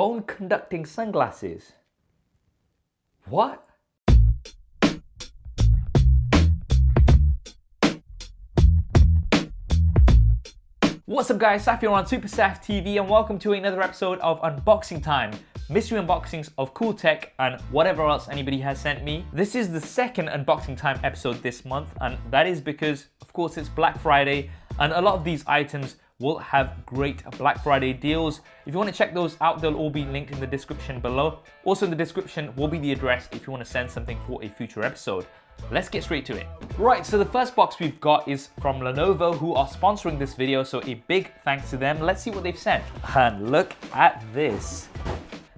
bone conducting sunglasses. What? What's up guys, Saf here on SuperSaf TV and welcome to another episode of Unboxing Time. Mystery unboxings of cool tech and whatever else anybody has sent me. This is the second Unboxing Time episode this month, and that is because, of course, it's Black Friday and a lot of these items will have great Black Friday deals. If you want to check those out, they'll all be linked in the description below. Also in the description will be the address if you want to send something for a future episode. Let's get straight to it. Right, so the first box we've got is from Lenovo, who are sponsoring this video, so a big thanks to them. Let's see what they've sent. And look at this.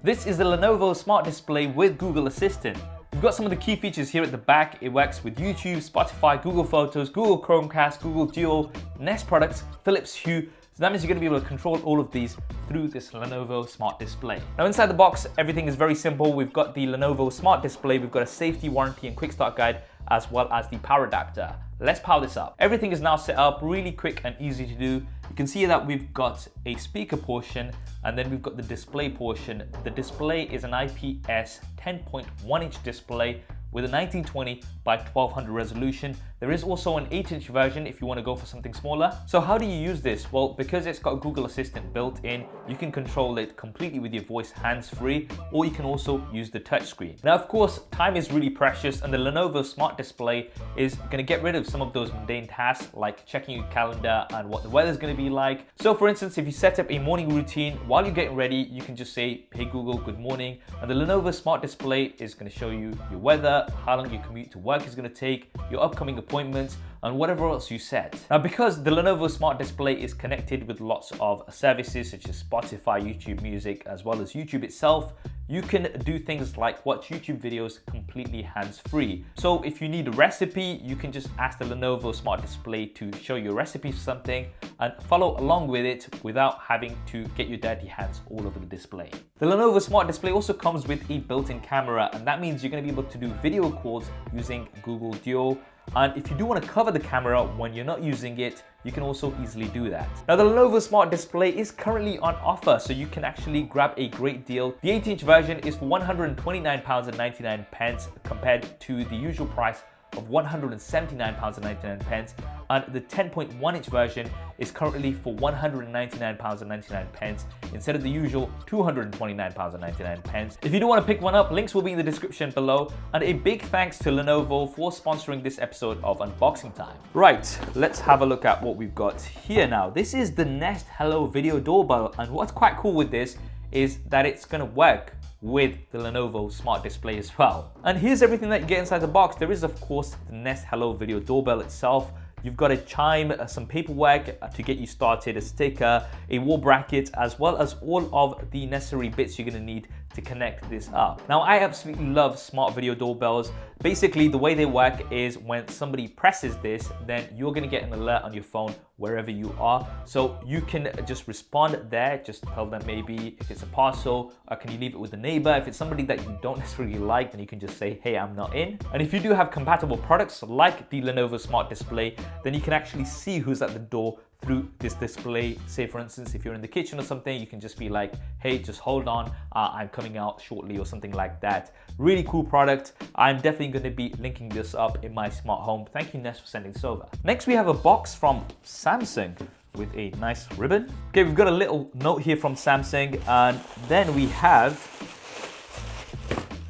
This is the Lenovo Smart Display with Google Assistant. We've got some of the key features here at the back. It works with YouTube, Spotify, Google Photos, Google Chromecast, Google Duo, Nest products, Philips Hue. So that means you're going to be able to control all of these through this Lenovo Smart Display. Now inside the box, everything is very simple. We've got the Lenovo Smart Display, we've got a safety, warranty and quick start guide, as well as the power adapter. Let's power this up. Everything is now set up really quick and easy to do. You can see that we've got a speaker portion and then we've got the display portion. The display is an IPS 10.1 inch display with a 1920 by 1200 resolution. There is also an 8-inch version if you want to go for something smaller. So how do you use this? Well, because it's got Google Assistant built in, you can control it completely with your voice hands-free, or you can also use the touchscreen. Now, of course, time is really precious, and the Lenovo Smart Display is going to get rid of some of those mundane tasks like checking your calendar and what the weather's going to be like. So for instance, if you set up a morning routine while you're getting ready, you can just say, "Hey Google, good morning," and the Lenovo Smart Display is going to show you your weather, how long your commute to work is going to take, your upcoming appointments, and whatever else you set. Now, because the Lenovo Smart Display is connected with lots of services such as Spotify, YouTube Music, as well as YouTube itself, you can do things like watch YouTube videos completely hands-free. So if you need a recipe, you can just ask the Lenovo Smart Display to show you a recipe for something and follow along with it without having to get your dirty hands all over the display. The Lenovo Smart Display also comes with a built-in camera, and that means you're going to be able to do video calls using Google Duo. And if you do want to cover the camera when you're not using it, you can also easily do that. Now the Lenovo Smart Display is currently on offer, so you can actually grab a great deal. The 8-inch version is for £129.99 compared to the usual price of £179.99, and the 10.1-inch version is currently for £199.99 instead of the usual £229.99. If you do want to pick one up, links will be in the description below, and a big thanks to Lenovo for sponsoring this episode of Unboxing Time. Right, let's have a look at what we've got here now. This is the Nest Hello Video Doorbell, and what's quite cool with this is that it's going to work with the Lenovo Smart Display as well. And here's everything that you get inside the box. There is, of course, the Nest Hello Video Doorbell itself. You've got a chime, some paperwork to get you started, a sticker, a wall bracket, as well as all of the necessary bits you're gonna need to connect this up. Now, I absolutely love smart video doorbells. Basically, the way they work is when somebody presses this, then you're gonna get an alert on your phone wherever you are. So you can just respond there, just tell them maybe if it's a parcel, or can you leave it with the neighbor? If it's somebody that you don't necessarily like, then you can just say, "Hey, I'm not in." And if you do have compatible products like the Lenovo Smart Display, then you can actually see who's at the door through this display. Say for instance, if you're in the kitchen or something, you can just be like, "Hey, just hold on, I'm coming out shortly," or something like that. Really cool product. I'm definitely going to be linking this up in my smart home. Thank you, Nest, for sending this over. Next, we have a box from Samsung with a nice ribbon. Okay, we've got a little note here from Samsung, and then we have,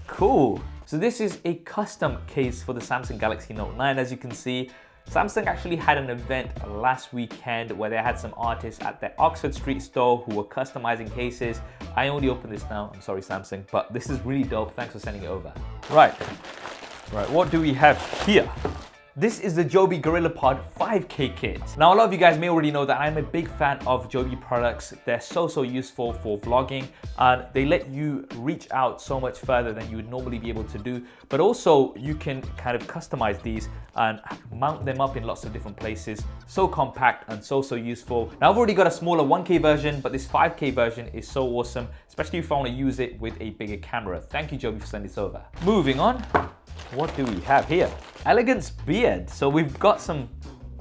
cool. So this is a custom case for the Samsung Galaxy Note 9. As you can see, Samsung actually had an event last weekend where they had some artists at their Oxford Street store who were customizing cases. I only opened this now, I'm sorry Samsung, but this is really dope. Thanks for sending it over. Right, what do we have here? This is the Joby GorillaPod 5K kit. Now, a lot of you guys may already know that I'm a big fan of Joby products. They're so useful for vlogging, and they let you reach out so much further than you would normally be able to do. But also, you can kind of customize these and mount them up in lots of different places. So compact and so useful. Now, I've already got a smaller 1K version, but this 5K version is so awesome, especially if I want to use it with a bigger camera. Thank you, Joby, for sending this over. Moving on. What do we have here? Elegance Beard. So we've got some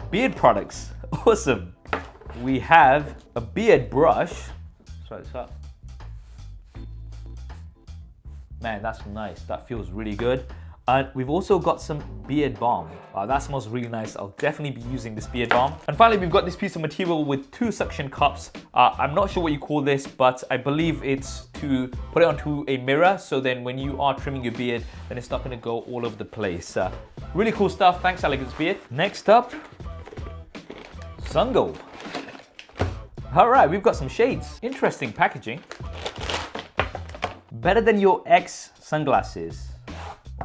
beard products. Awesome. We have a beard brush. Let's try this up. Man, that's nice. That feels really good. And we've also got some beard balm. Wow, that smells really nice. I'll definitely be using this beard balm. And finally, we've got this piece of material with 2 suction cups. I'm not sure what you call this, but I believe it's to put it onto a mirror. So then when you are trimming your beard, then it's not gonna go all over the place. Really cool stuff. Thanks, Elegance Beard. Next up, Sungold. All right, we've got some shades. Interesting packaging. Better than your ex sunglasses.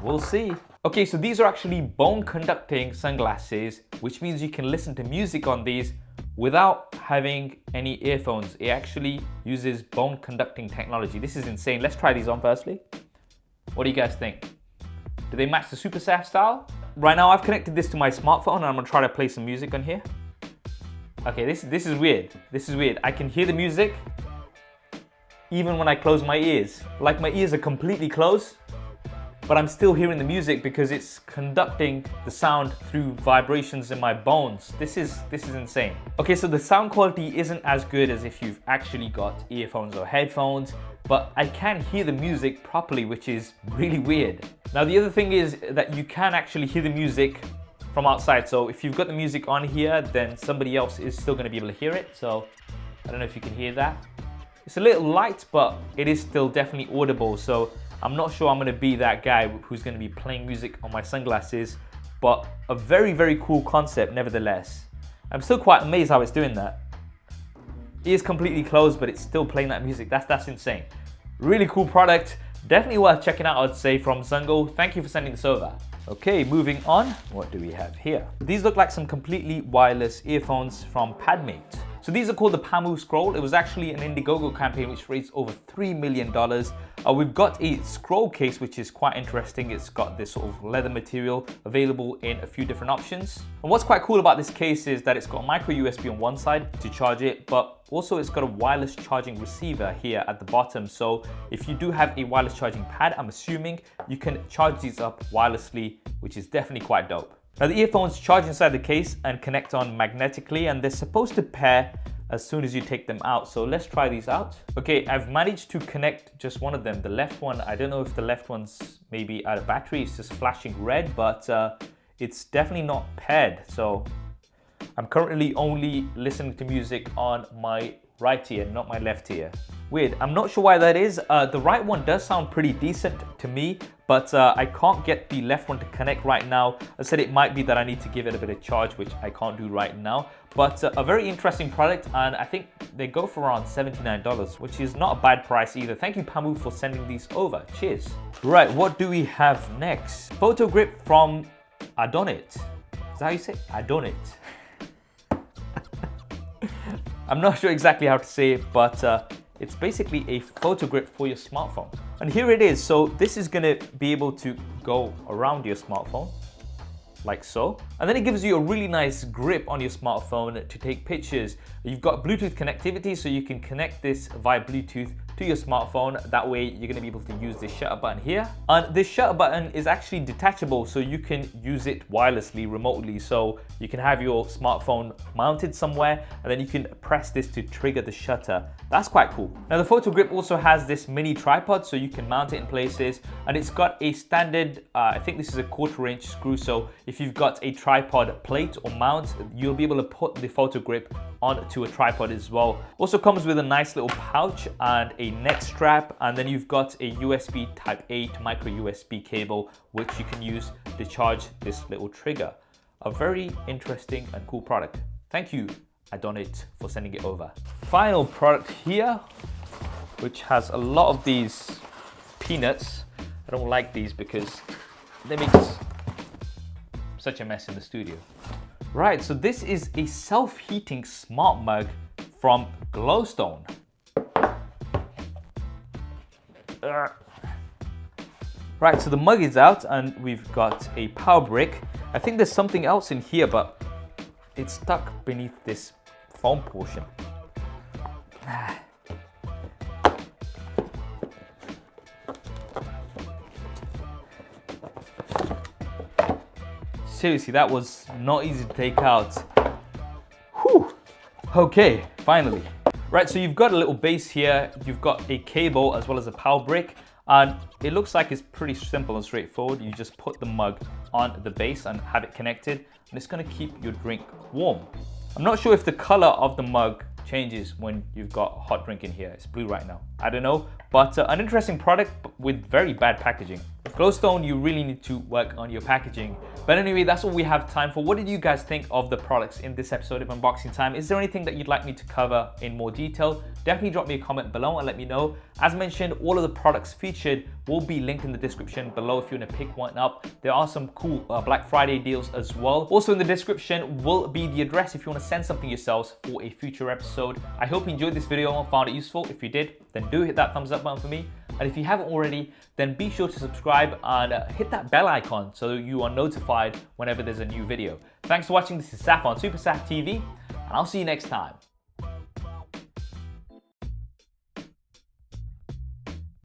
We'll see. Okay, so these are actually bone conducting sunglasses, which means you can listen to music on these without having any earphones. It actually uses bone conducting technology. This is insane. Let's try these on firstly. What do you guys think? Do they match the SuperSaf style? Right now I've connected this to my smartphone and I'm gonna try to play some music on here. Okay, this is weird. This is weird. I can hear the music even when I close my ears. Like my ears are completely closed, but I'm still hearing the music because it's conducting the sound through vibrations in my bones. This is insane. Okay, so the sound quality isn't as good as if you've actually got earphones or headphones, but I can hear the music properly, which is really weird. Now, the other thing is that you can actually hear the music from outside. So if you've got the music on here, then somebody else is still gonna be able to hear it. So I don't know if you can hear that. It's a little light, but it is still definitely audible. So I'm not sure I'm gonna be that guy who's gonna be playing music on my sunglasses, but a very, very cool concept nevertheless. I'm still quite amazed how it's doing that. It is completely closed, but it's still playing that music. That's insane. Really cool product. Definitely worth checking out, I'd say, from Sungold. Thank you for sending this over. Okay, moving on. What do we have here? These look like some completely wireless earphones from Padme. So these are called the Padme Scroll. It was actually an Indiegogo campaign which raised over $3 million. We've got a scroll case which is quite interesting. It's got this sort of leather material available in a few different options. And what's quite cool about this case is that it's got a micro USB on one side to charge it, but also it's got a wireless charging receiver here at the bottom. So if you do have a wireless charging pad, I'm assuming you can charge these up wirelessly, which is definitely quite dope. Now the earphones charge inside the case and connect on magnetically, and they're supposed to pair as soon as you take them out. So let's try these out. Okay, I've managed to connect just one of them. The left one, I don't know if the left one's maybe out of battery, it's just flashing red, but it's definitely not paired. So I'm currently only listening to music on my right ear, not my left ear. Weird, I'm not sure why that is. The right one does sound pretty decent to me, but I can't get the left one to connect right now. I said it might be that I need to give it a bit of charge, which I can't do right now. But a very interesting product, and I think they go for around $79, which is not a bad price either. Thank you, Padme, for sending these over. Cheers. Right, what do we have next? Photo grip from Adonit. Is that how you say it? Adonit. I'm not sure exactly how to say it, but it's basically a photo grip for your smartphone. And here it is. So this is gonna be able to go around your smartphone, like so. And then it gives you a really nice grip on your smartphone to take pictures. You've got Bluetooth connectivity, so you can connect this via Bluetooth to your smartphone. That way you're gonna be able to use this shutter button here. And this shutter button is actually detachable, so you can use it wirelessly, remotely. So you can have your smartphone mounted somewhere, and then you can press this to trigger the shutter. That's quite cool. Now the photo grip also has this mini tripod, so you can mount it in places, and it's got a standard, I think this is a 1/4" screw. So if you've got a tripod plate or mount, you'll be able to put the photo grip onto a tripod as well. Also comes with a nice little pouch and a neck strap, and then you've got a USB Type A to micro USB cable, which you can use to charge this little trigger. A very interesting and cool product. Thank you, Adonit, for sending it over. Final product here, which has a lot of these peanuts. I don't like these because they make such a mess in the studio. Right, so this is a self-heating smart mug from Glowstone. Right, so the mug is out and we've got a power brick. I think there's something else in here, but it's stuck beneath this foam portion. Seriously, that was not easy to take out. Whew. Okay, finally. Right, so you've got a little base here, you've got a cable as well as a power brick, And it looks like it's pretty simple and straightforward. You just put the mug on the base and have it connected, and it's gonna keep your drink warm. I'm not sure if the color of the mug changes when you've got a hot drink in here. It's blue right now. I don't know, but an interesting product with very bad packaging. Glowstone, you really need to work on your packaging. But anyway, that's all we have time for. What did you guys think of the products in this episode of Unboxing Time? Is there anything that you'd like me to cover in more detail? Definitely drop me a comment below and let me know. As mentioned, all of the products featured will be linked in the description below if you want to pick one up. There are some cool Black Friday deals as well. Also in the description will be the address if you want to send something yourselves for a future episode. I hope you enjoyed this video and found it useful. If you did, then do hit that thumbs up button for me. And if you haven't already, then be sure to subscribe and hit that bell icon so you are notified whenever there's a new video. Thanks for watching. This is Saf on SuperSaf TV, and I'll see you next time.